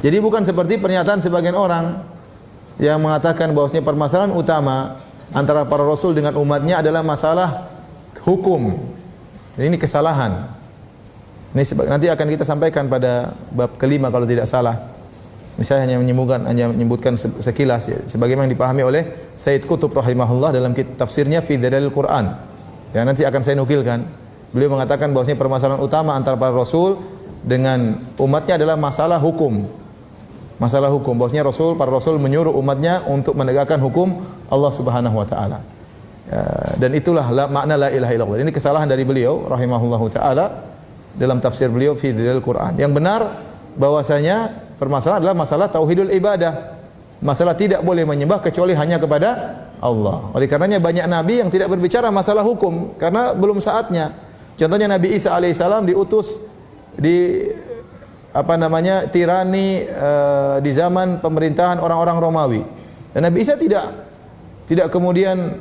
Jadi bukan seperti pernyataan sebagian orang yang mengatakan bahwasanya permasalahan utama antara para rasul dengan umatnya adalah masalah hukum. Ini kesalahan. Ini nanti akan kita sampaikan pada bab kelima kalau tidak salah. Misalnya hanya menyebutkan sekilas ya, sebagaimana yang dipahami oleh Sayyid Qutb rahimahullah dalam tafsirnya Fi Dhalalil Quran. Ya, nanti akan saya nukilkan. Beliau mengatakan bahwasanya permasalahan utama antara para rasul dengan umatnya adalah masalah hukum. Masalah hukum, bahwasanya para rasul menyuruh umatnya untuk menegakkan hukum Allah Subhanahu wa taala. Dan itulah makna la ilaha illallah. Ini kesalahan dari beliau rahimahullahu taala dalam tafsir beliau fi Dhalalil Quran. Yang benar bahwasanya permasalahan adalah masalah tauhidul ibadah. Masalah tidak boleh menyembah kecuali hanya kepada Allah. Oleh karenanya banyak nabi yang tidak berbicara masalah hukum karena belum saatnya. Contohnya Nabi Isa alaihissalam diutus di tirani di zaman pemerintahan orang-orang Romawi. Dan Nabi Isa tidak kemudian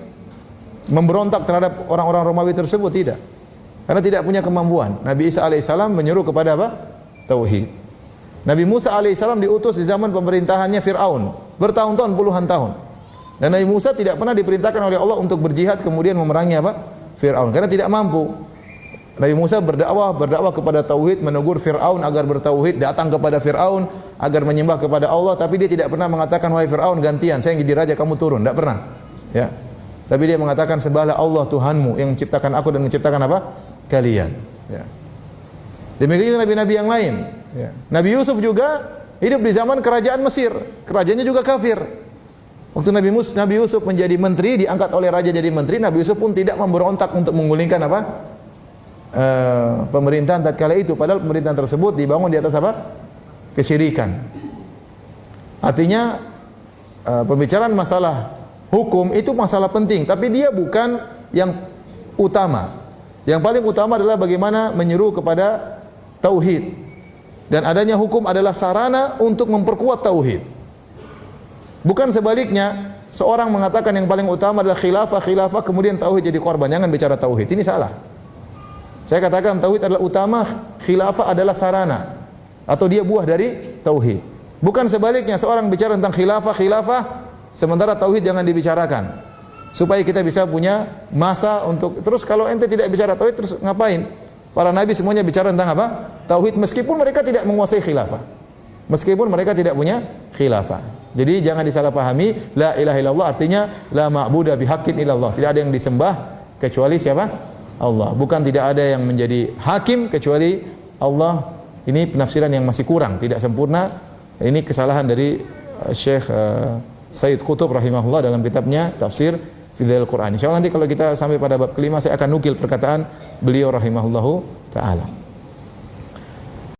memberontak terhadap orang-orang Romawi tersebut, tidak. Karena tidak punya kemampuan. Nabi Isa alaihissalam menyuruh kepada apa? Tauhid. Nabi Musa alaihissalam diutus di zaman pemerintahannya Fir'aun, bertahun-tahun, puluhan tahun. Dan Nabi Musa tidak pernah diperintahkan oleh Allah untuk berjihad kemudian memerangi apa? Fir'aun, karena tidak mampu. Nabi Musa berdakwah kepada tauhid, menegur Fir'aun agar bertauhid, datang kepada Fir'aun agar menyembah kepada Allah, tapi dia tidak pernah mengatakan wahai Fir'aun gantian, saya yang jadi raja kamu turun, tidak pernah. Ya. Tapi dia mengatakan sembahlah Allah Tuhanmu yang menciptakan aku dan menciptakan apa? Kalian. Ya. Demikian juga nabi-nabi yang lain. Ya. Nabi Yusuf juga hidup di zaman kerajaan Mesir, kerajaannya juga kafir. Waktu Nabi Yusuf menjadi menteri, diangkat oleh raja jadi menteri, Nabi Yusuf pun tidak memberontak untuk menggulingkan apa? Pemerintahan tatkala itu, padahal pemerintahan tersebut dibangun di atas apa? Kesyirikan. Artinya pembicaraan masalah hukum itu masalah penting, tapi dia bukan yang utama. Yang paling utama adalah bagaimana menyeru kepada tauhid. Dan adanya hukum adalah sarana untuk memperkuat tauhid. Bukan sebaliknya, seorang mengatakan yang paling utama adalah khilafah, kemudian tauhid jadi korban. Jangan bicara tauhid, ini salah. Saya katakan tauhid adalah utama, khilafah adalah sarana atau dia buah dari tauhid. Bukan sebaliknya, seorang bicara tentang khilafah sementara tauhid jangan dibicarakan. Supaya kita bisa punya masa untuk terus kalau ente tidak bicara tauhid terus ngapain? Para nabi semuanya bicara tentang apa? Tauhid meskipun mereka tidak menguasai khilafah. Meskipun mereka tidak punya khilafah. Jadi jangan disalahpahami, la ilaha illallah artinya la ma'budu bihaqqin illallah. Tidak ada yang disembah kecuali siapa? Allah. Bukan tidak ada yang menjadi hakim kecuali Allah. Ini penafsiran yang masih kurang, tidak sempurna. Ini kesalahan dari Syekh Sayyid Qutb rahimahullah dalam kitabnya Tafsir Fi Dhalalil Quran. Insyaallah nanti kalau kita sampai pada bab kelima saya akan nukil perkataan beliau rahimahullahu taala.